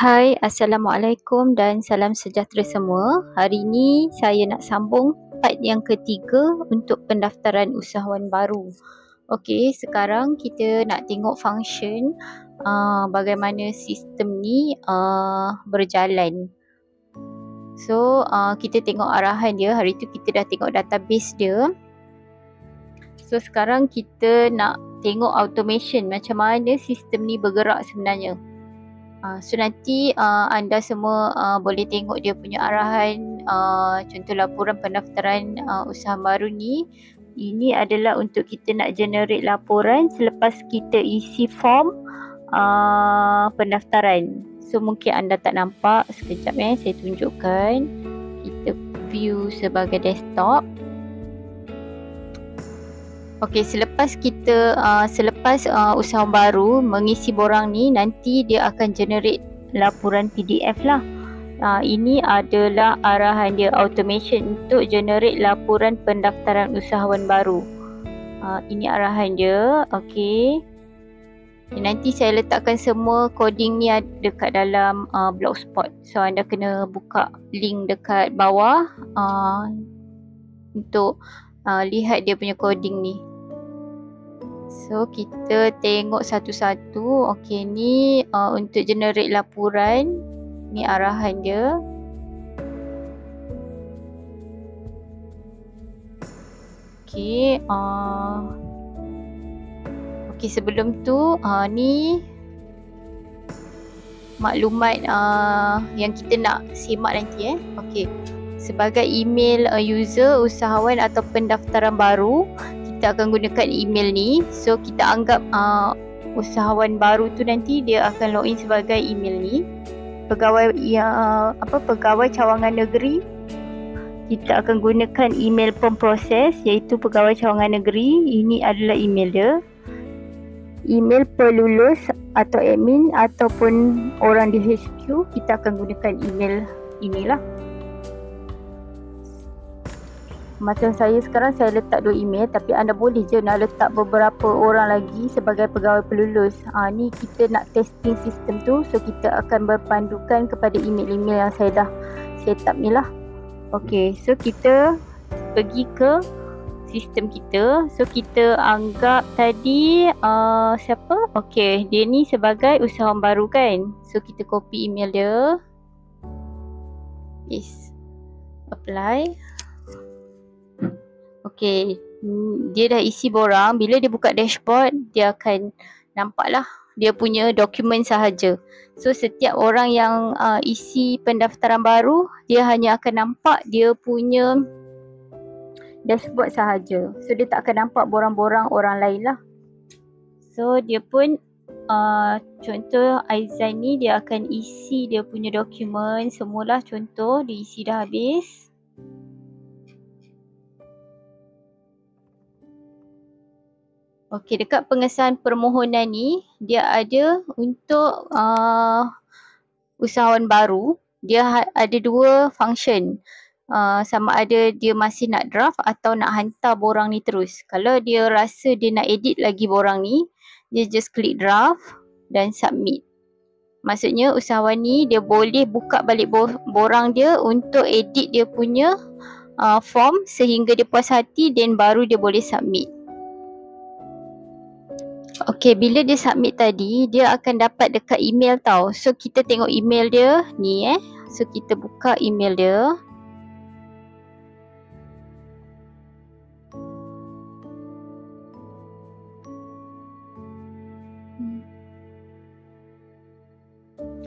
Hai, Assalamualaikum dan salam sejahtera semua. Hari ini saya nak sambung part yang ketiga untuk pendaftaran usahawan baru. Okey, sekarang kita nak tengok function bagaimana sistem ni berjalan. So, kita tengok arahan dia. Hari tu kita dah tengok database dia. So, sekarang kita nak tengok automation, macam mana sistem ni bergerak sebenarnya. So nanti anda semua boleh tengok dia punya arahan, contoh laporan pendaftaran usaha baru ni. Ini adalah untuk kita nak generate laporan selepas kita isi form pendaftaran. So mungkin anda tak nampak, sekejap saya tunjukkan. Kita view sebagai desktop. Okey, selepas usahawan baru mengisi borang ni, nanti dia akan generate laporan PDF lah. Ini adalah arahan dia, automation untuk generate laporan pendaftaran usahawan baru. Ini arahan dia. Okey. Nanti saya letakkan semua coding ni dekat dalam blogspot. So anda kena buka link dekat bawah untuk lihat dia punya coding ni. So kita tengok satu-satu. Okey, ni untuk generate laporan. Ni arahan dia. Okey, okey, sebelum tu ni maklumat yang kita nak semak nanti Okey. Sebagai email user, usahawan atau pendaftaran baru, kita akan gunakan email ni. So kita anggap usahawan baru tu nanti dia akan login sebagai email ni. Pegawai pegawai cawangan negeri, kita akan gunakan email pemproses, iaitu pegawai cawangan negeri. Ini adalah email dia. Email pelulus atau admin ataupun orang di HQ, kita akan gunakan email inilah. Macam saya sekarang, saya letak 2 email, tapi anda boleh je nak letak beberapa orang lagi sebagai pegawai pelulus. Ni kita nak testing sistem tu, so kita akan berpandukan kepada email-email yang saya dah set up ni lah. Okey, so kita pergi ke sistem kita. So kita anggap tadi siapa? Okey, dia ni sebagai usahawan baru kan. So kita copy email dia. Yes. Apply. Okey, dia dah isi borang. Bila dia buka dashboard, dia akan nampak lah dia punya dokumen sahaja. So setiap orang yang isi pendaftaran baru, dia hanya akan nampak dia punya dashboard sahaja. So dia tak akan nampak borang-borang orang lain lah. So dia pun contoh Aizan ni, dia akan isi dia punya dokumen semualah. Contoh dia isi dah habis. Okey, dekat pengesahan permohonan ni, dia ada untuk usahawan baru. Dia ada 2 function. Sama ada dia masih nak draft atau nak hantar borang ni terus. Kalau dia rasa dia nak edit lagi borang ni, dia just klik draft dan submit. Maksudnya usahawan ni dia boleh buka balik borang dia untuk edit dia punya form sehingga dia puas hati, dan baru dia boleh submit. Okey, bila dia submit tadi, dia akan dapat dekat email tau. So kita tengok email dia ni So kita buka email dia.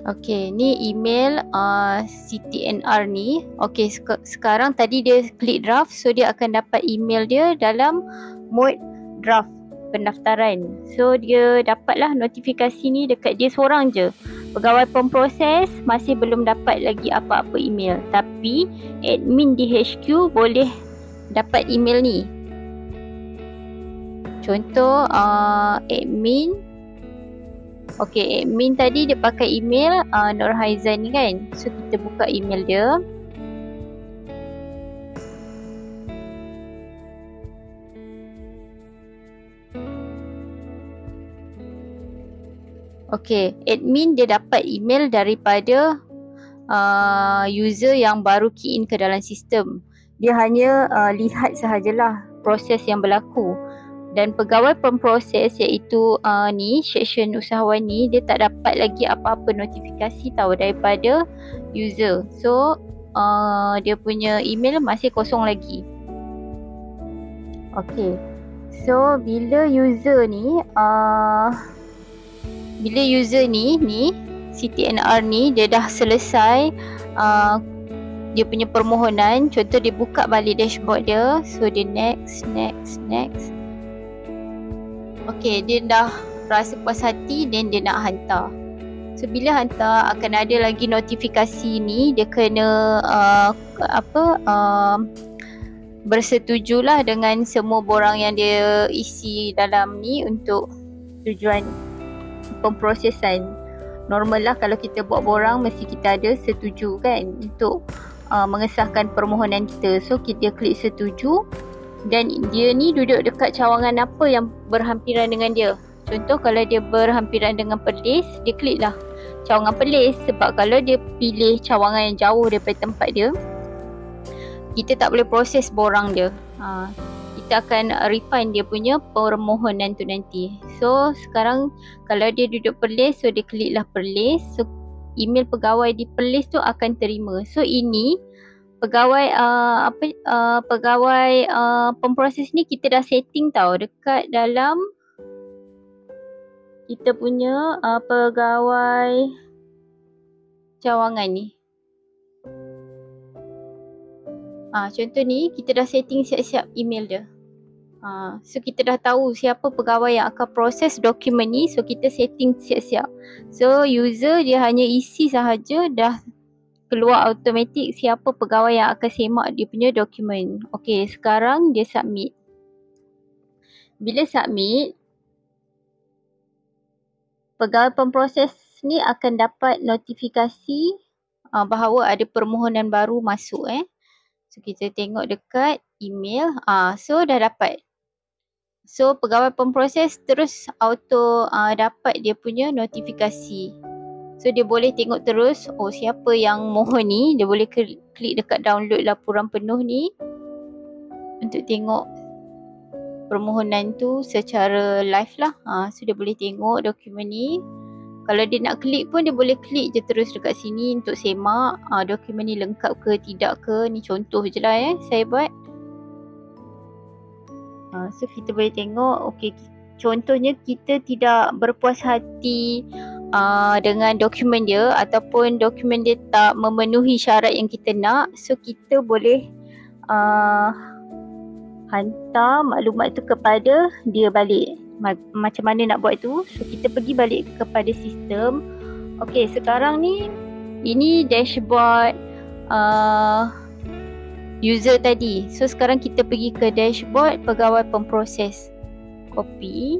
Okey, ni email CTNR ni. Okey, sekarang tadi dia klik draft, so dia akan dapat email dia dalam mode draft pendaftaran. So dia dapatlah notifikasi ni dekat dia seorang je. Pegawai pemproses masih belum dapat lagi apa-apa email, tapi admin di HQ boleh dapat email ni. Contoh admin. Okey, admin tadi dia pakai email Nur Haizan ni kan. So kita buka email dia. Okey, admin dia dapat email daripada user yang baru key in ke dalam sistem. Dia hanya lihat sahajalah proses yang berlaku. Dan pegawai pemproses iaitu section usahawan ni, dia tak dapat lagi apa-apa notifikasi tahu daripada user. So dia punya email masih kosong lagi. Okey. So bila user ni CTNR ni dia dah selesai dia punya permohonan, contoh dia buka balik dashboard dia, so dia next. Okey, dia dah rasa puas hati dan dia nak hantar. So bila hantar akan ada lagi notifikasi ni, dia kena bersetujulah dengan semua borang yang dia isi dalam ni untuk tujuan pemprosesan. Normal lah kalau kita buat borang mesti kita ada setuju kan untuk mengesahkan permohonan kita. So kita klik setuju dan dia ni duduk dekat cawangan apa yang berhampiran dengan dia. Contoh kalau dia berhampiran dengan Perlis, dia klik lah cawangan Perlis, sebab kalau dia pilih cawangan yang jauh daripada tempat dia, kita tak boleh proses borang dia. Kita akan refund dia punya permohonan tu nanti. So sekarang kalau dia duduk Perlis, so dia klik lah Perlis. So email pegawai di Perlis tu akan terima. So ini pegawai pemproses ni kita dah setting tau dekat dalam kita punya pegawai cawangan ni. Contoh ni kita dah setting siap-siap email dia. So kita dah tahu siapa pegawai yang akan proses dokumen ni, so kita setting siap-siap. So user dia hanya isi sahaja, dah keluar automatik siapa pegawai yang akan semak dia punya dokumen. Okey, sekarang dia submit. Bila submit, pegawai pemproses ni akan dapat notifikasi bahawa ada permohonan baru masuk. So kita tengok dekat email, so dah dapat. So pegawai pemproses terus auto dapat dia punya notifikasi. So dia boleh tengok terus, siapa yang mohon ni, dia boleh klik dekat download laporan penuh ni untuk tengok permohonan tu secara live lah. So dia boleh tengok dokumen ni. Kalau dia nak klik pun dia boleh klik je terus dekat sini untuk semak dokumen ni lengkap ke tidak ke. Ni contoh je lah saya buat. So kita boleh tengok, okey, contohnya kita tidak berpuas hati dengan dokumen dia ataupun dokumen dia tak memenuhi syarat yang kita nak, so kita boleh hantar maklumat tu kepada dia balik. Macam mana nak buat tu? So kita pergi balik kepada sistem. Okey, sekarang ni ini dashboard user tadi. So sekarang kita pergi ke dashboard pegawai pemproses. Copy.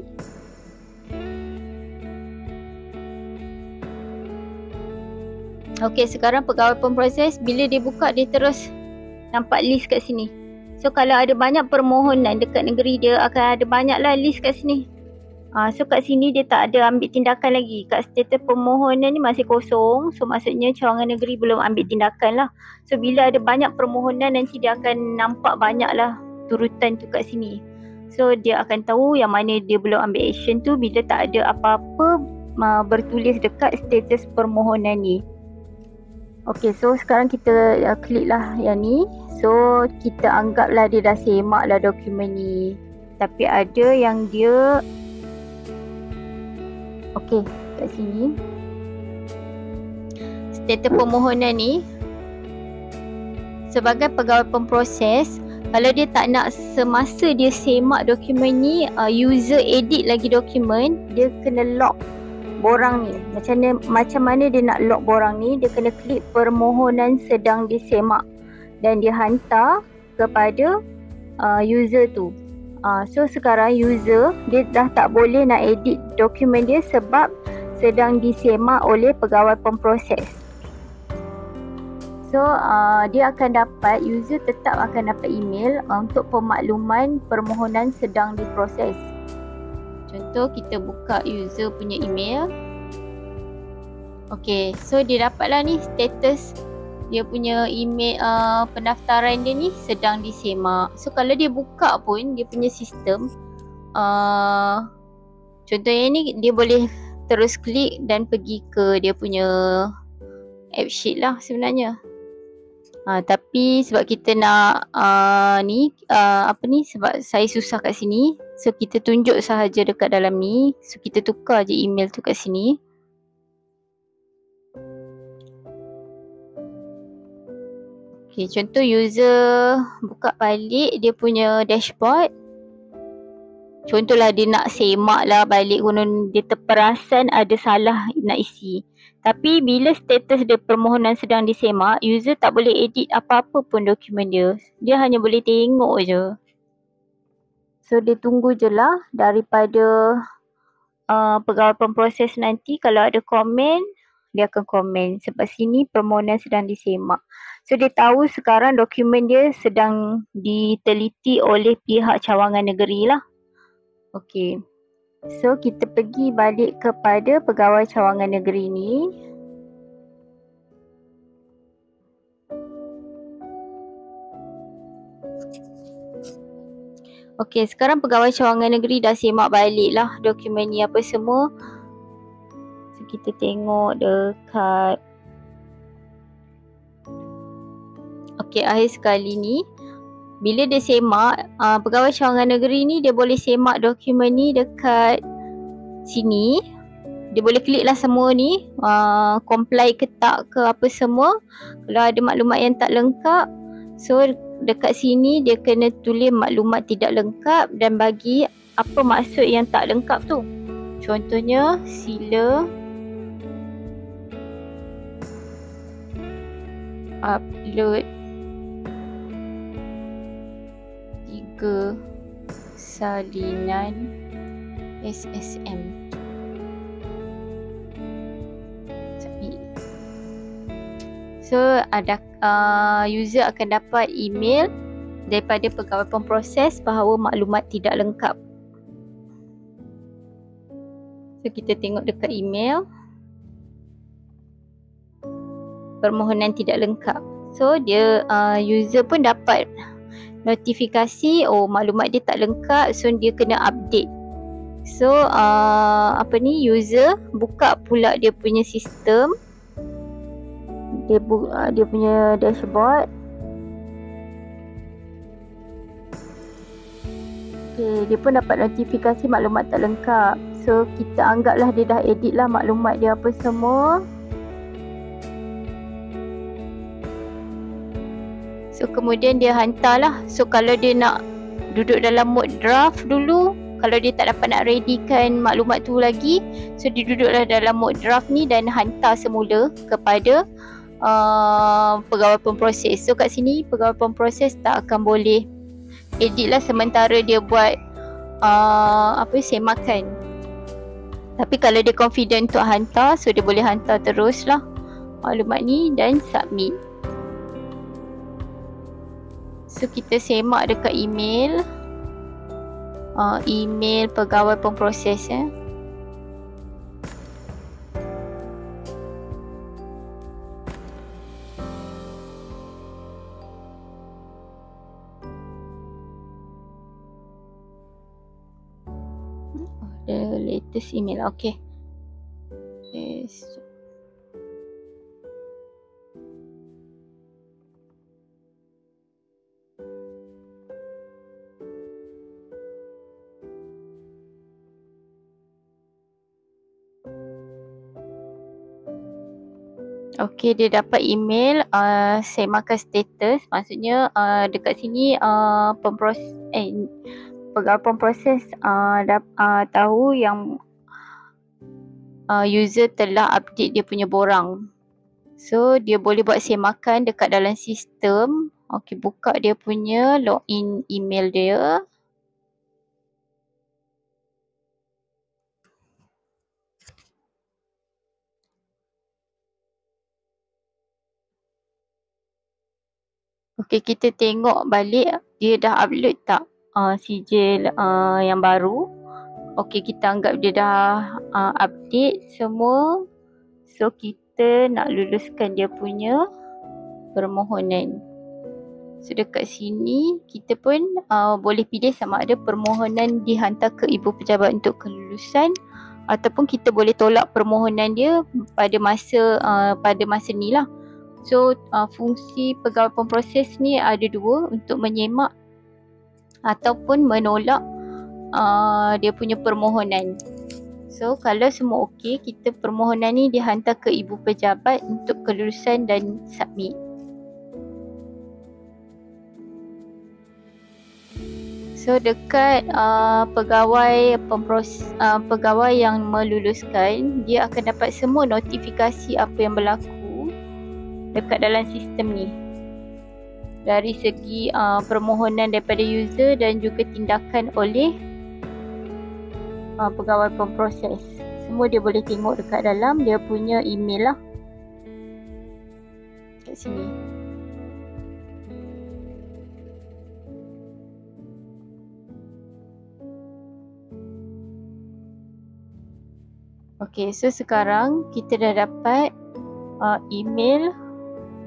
Okey, sekarang pegawai pemproses bila dia buka dia terus nampak list kat sini. So kalau ada banyak permohonan dekat negeri dia akan ada banyaklah list kat sini. So kat sini dia tak ada ambil tindakan lagi. Kat status permohonan ni masih kosong. So maksudnya cawangan negeri belum ambil tindakan lah. So bila ada banyak permohonan nanti dia akan nampak banyaklah turutan tu kat sini. So dia akan tahu yang mana dia belum ambil action tu bila tak ada apa-apa bertulis dekat status permohonan ni. Okey, so sekarang kita klik lah yang ni. So kita anggaplah dia dah semak lah dokumen ni. Tapi ada yang dia okey, kat sini status permohonan ni sebagai pegawai pemproses, kalau dia tak nak semasa dia semak dokumen ni user edit lagi dokumen, dia kena lock borang ni. Macam mana dia nak lock borang ni? Dia kena klik permohonan sedang disemak dan dia hantar kepada user tu. So sekarang user dia dah tak boleh nak edit dokumen dia sebab sedang disemak oleh pegawai pemproses. So dia akan dapat, user tetap akan dapat email untuk pemakluman permohonan sedang diproses. Contoh kita buka user punya email. Okay, so dia dapatlah ni status dia punya email pendaftaran dia ni sedang disemak. So kalau dia buka pun dia punya sistem, contohnya ni dia boleh terus klik dan pergi ke dia punya app sheet lah sebenarnya. Tapi sebab kita nak sebab saya susah kat sini, so kita tunjuk sahaja dekat dalam ni. So kita tukar je email tu kat sini. Okay, contoh user buka balik dia punya dashboard. Contohlah dia nak semak lah balik, konon dia terperasan ada salah nak isi. Tapi bila status dia permohonan sedang disemak, user tak boleh edit apa-apa pun dokumen dia. Dia hanya boleh tengok je. So dia tunggu je lah daripada pegawai pemproses nanti kalau ada komen, dia akan komen. Sebab sini permohonan sedang disemak. So dia tahu sekarang dokumen dia sedang diteliti oleh pihak cawangan negeri lah. Okay. So kita pergi balik kepada pegawai cawangan negeri ni. Okay, sekarang pegawai cawangan negeri dah semak balik lah dokumen ni apa semua. So kita tengok dekat. Okay, akhir sekali ni bila dia semak, pegawai cawangan negeri ni dia boleh semak dokumen ni dekat sini. Dia boleh klik lah semua ni, comply ke tak ke apa semua. Kalau ada maklumat yang tak lengkap, so dekat sini dia kena tulis maklumat tidak lengkap dan bagi apa maksud yang tak lengkap tu. Contohnya sila upload 3 salinan SSM. So ada user akan dapat email daripada pegawai pemproses bahawa maklumat tidak lengkap. So kita tengok dekat email, permohonan tidak lengkap. So dia user pun dapat notifikasi, oh maklumat dia tak lengkap, so dia kena update. So user buka pula dia punya sistem, dia punya dashboard. Okay, dia pun dapat notifikasi maklumat tak lengkap. So kita anggaplah dia dah edit lah maklumat dia apa semua. So kemudian dia hantar lah. So kalau dia nak duduk dalam mode draft dulu, kalau dia tak dapat nak readykan maklumat tu lagi, so dia duduklah dalam mode draft ni dan hantar semula kepada pegawai pemproses. So kat sini pegawai pemproses tak akan boleh edit lah sementara dia buat semakan. Tapi kalau dia confident untuk hantar, so dia boleh hantar terus lah maklumat ni dan submit. So kita semak dekat email, email pegawai pemproses ya. The latest email, okay. Yes. Okay, dia dapat email semakan status. Maksudnya dekat sini pegawai pemproses tahu yang user telah update dia punya borang. So dia boleh buat semakan dekat dalam sistem. Okay, buka dia punya login email dia. Okay, kita tengok balik dia dah upload tak sijil yang baru. Okay, kita anggap dia dah update semua. So kita nak luluskan dia punya permohonan. So dekat sini kita pun boleh pilih sama ada permohonan dihantar ke Ibu Pejabat untuk kelulusan ataupun kita boleh tolak permohonan dia pada masa ni lah. So fungsi pegawai pemproses ni ada dua, untuk menyemak ataupun menolak dia punya permohonan. So kalau semua okey, kita permohonan ni dihantar ke Ibu Pejabat untuk kelulusan dan submit. So dekat pegawai yang meluluskan, dia akan dapat semua notifikasi apa yang berlaku dekat dalam sistem ni. Dari segi permohonan daripada user dan juga tindakan oleh pegawai pemproses. Semua dia boleh tengok dekat dalam dia punya email lah. Kat sini. Okey, so sekarang kita dah dapat email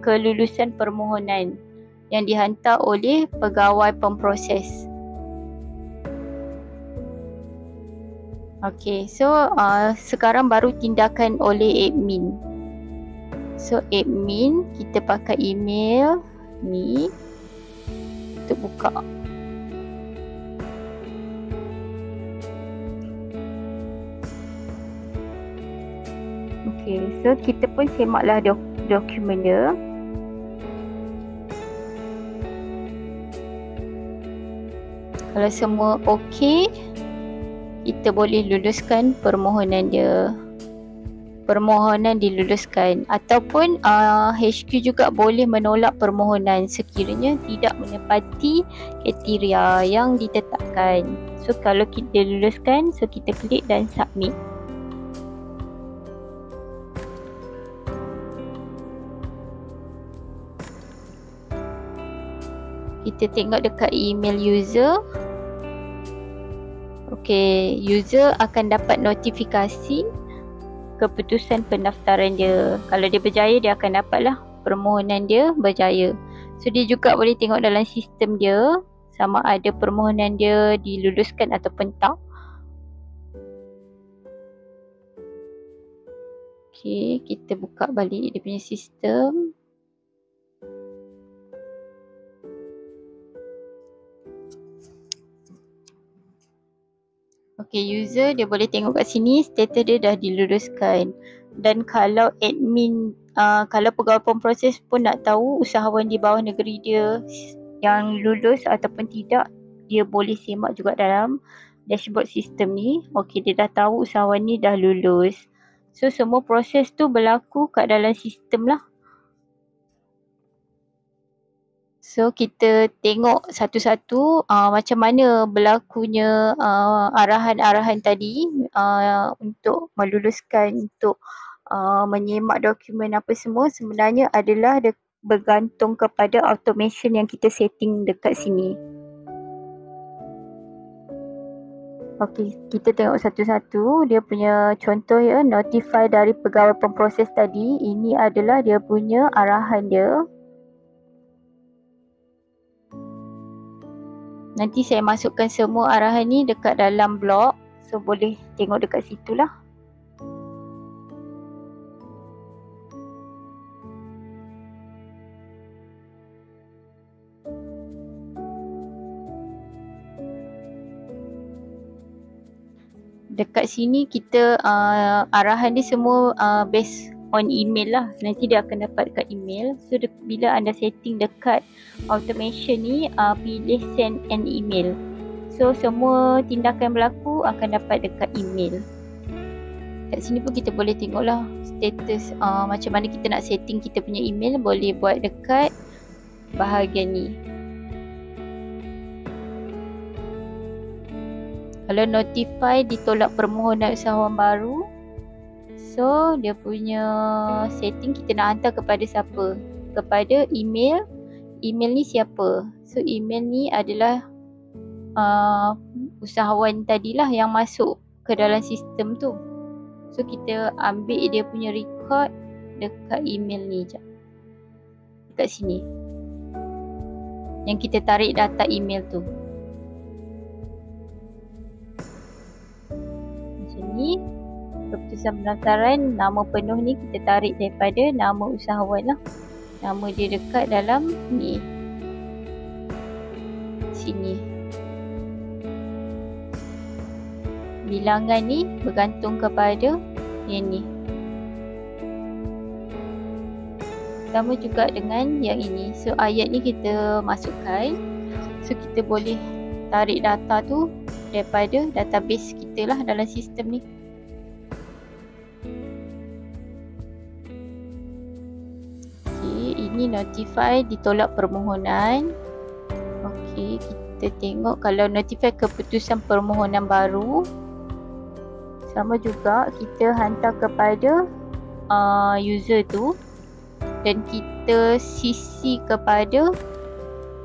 kelulusan permohonan yang dihantar oleh pegawai pemproses. Okey, so sekarang baru tindakan oleh admin. So admin, kita pakai email ni untuk buka. Okay, so kita pun semaklah dokumen dia. Kalau semua okey, kita boleh luluskan permohonan dia. Permohonan diluluskan, ataupun HQ juga boleh menolak permohonan sekiranya tidak menepati kriteria yang ditetapkan. So kalau kita luluskan, so kita klik dan submit. Kita tengok dekat email user. Okey, user akan dapat notifikasi keputusan pendaftaran dia. Kalau dia berjaya, dia akan dapatlah permohonan dia berjaya. So dia juga boleh tengok dalam sistem dia sama ada permohonan dia diluluskan ataupun tak. Okey, kita buka balik dia punya sistem. Okey, user dia boleh tengok kat sini status dia dah diluluskan. Dan kalau admin, kalau pegawai pemproses pun nak tahu usahawan di bawah negeri dia yang lulus ataupun tidak, dia boleh semak juga dalam dashboard sistem ni. Okey, dia dah tahu usahawan ni dah lulus. So semua proses tu berlaku kat dalam sistem lah. So kita tengok satu-satu macam mana berlakunya arahan-arahan tadi untuk meluluskan, untuk menyemak dokumen apa semua sebenarnya adalah bergantung kepada automation yang kita setting dekat sini. Okey, kita tengok satu-satu dia punya contoh ya, notify dari pegawai pemproses tadi. Ini adalah dia punya arahan dia. Nanti saya masukkan semua arahan ni dekat dalam blog. So boleh tengok dekat situ lah. Dekat sini kita arahan dia semua based on email lah. Nanti dia akan dapat dekat email. So bila anda setting dekat automation ni, pilih send an email. So semua tindakan berlaku akan dapat dekat email. Kat sini pun kita boleh tengok lah status macam mana kita nak setting kita punya email. Boleh buat dekat bahagian ni. Kalau notify ditolak permohonan usahawan baru, so dia punya setting kita nak hantar kepada siapa? Kepada email. Email ni siapa? So email ni adalah usahawan tadilah yang masuk ke dalam sistem tu. So kita ambil dia punya record dekat email ni je. Dekat sini. Yang kita tarik data email tu. Macam ni. Keputusan pendaftaran, nama penuh ni kita tarik daripada nama usahawan lah. Nama dia dekat dalam ni. Sini. Bilangan ni bergantung kepada yang ni. Sama juga dengan yang ini. So ayat ni kita masukkan. So kita boleh tarik data tu daripada database kita lah dalam sistem ni. Ini notify ditolak permohonan. Okey, kita tengok kalau notify keputusan permohonan baru. Sama juga kita hantar kepada user tu dan kita CC kepada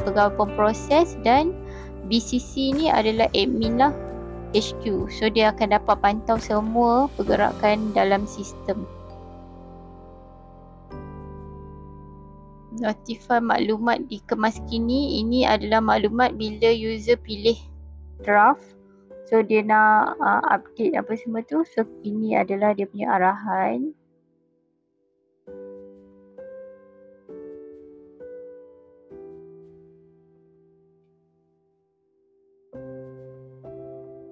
pegawai pemproses dan BCC ni adalah admin lah HQ. So dia akan dapat pantau semua pergerakan dalam sistem. Notify maklumat dikemas kini. Ini adalah maklumat bila user pilih draft. So dia nak update apa semua tu. So ini adalah dia punya arahan.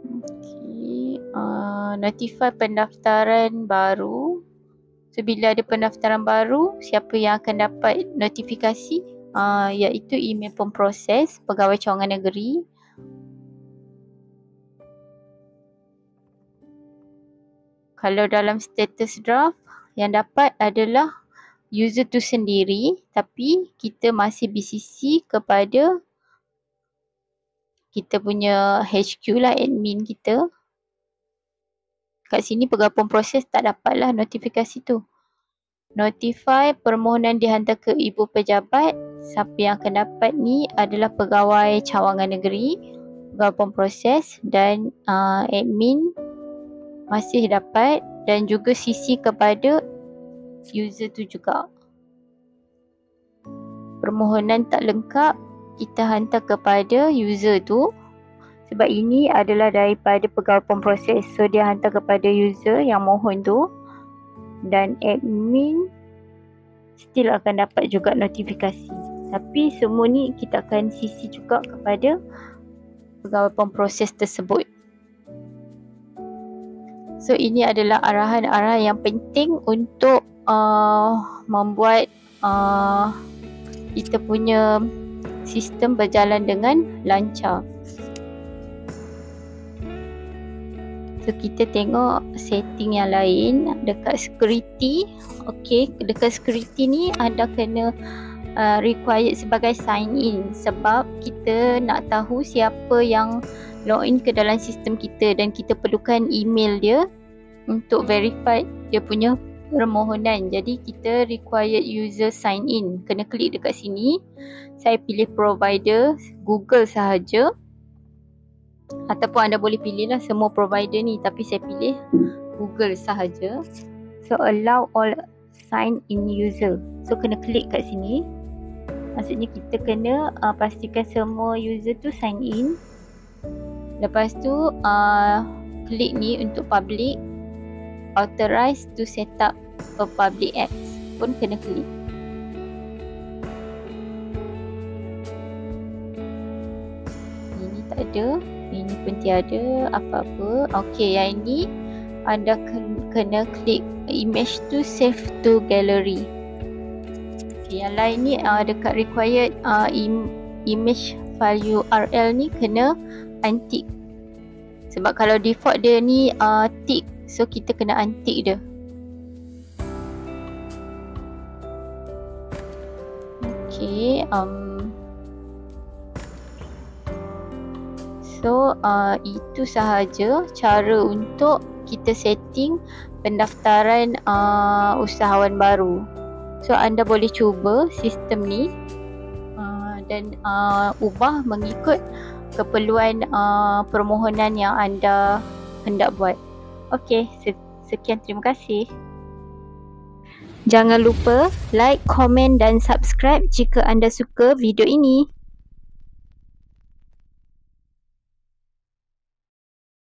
Okay. Notify pendaftaran baru. So bila ada pendaftaran baru, siapa yang akan dapat notifikasi? Iaitu email pemproses Pegawai Cawangan Negeri. Kalau dalam status draft, yang dapat adalah user tu sendiri, tapi kita masih BCC kepada kita punya HQ lah, admin kita. Kat sini pegawai pemproses tak dapatlah notifikasi tu. Notify permohonan dihantar ke ibu pejabat. Siapa yang akan dapat ni adalah pegawai cawangan negeri, pegawai pemproses dan admin masih dapat, dan juga CC kepada user tu juga. Permohonan tak lengkap kita hantar kepada user tu. Sebab ini adalah daripada pegawai pemproses. So dia hantar kepada user yang mohon tu. Dan admin still akan dapat juga notifikasi. Tapi semua ni kita akan CC juga kepada pegawai pemproses tersebut. So ini adalah arahan-arahan yang penting untuk membuat kita punya sistem berjalan dengan lancar. So kita tengok setting yang lain dekat security. Okay, dekat security ni anda kena required sebagai sign in, sebab kita nak tahu siapa yang login ke dalam sistem kita dan kita perlukan email dia untuk verify dia punya permohonan. Jadi kita required user sign in. Kena klik dekat sini. Saya pilih provider Google sahaja. Ataupun anda boleh pilih lah semua provider ni, tapi saya pilih Google sahaja. So allow all sign in user. So kena klik kat sini. Maksudnya kita kena pastikan semua user tu sign in. Lepas tu klik ni untuk public. Authorize to set up a public apps pun kena klik. Ini tak ada. Ini pun tiada apa-apa. Okey, yang ini anda kena klik image to save to gallery. Okay, yang lain ni dekat required image file URL ni kena untick. Sebab kalau default dia ni tick, so kita kena untick dia. Okay, so itu sahaja cara untuk kita setting pendaftaran usahawan baru. So anda boleh cuba sistem ni dan ubah mengikut keperluan permohonan yang anda hendak buat. Okey, sekian, terima kasih. Jangan lupa like, komen dan subscribe jika anda suka video ini.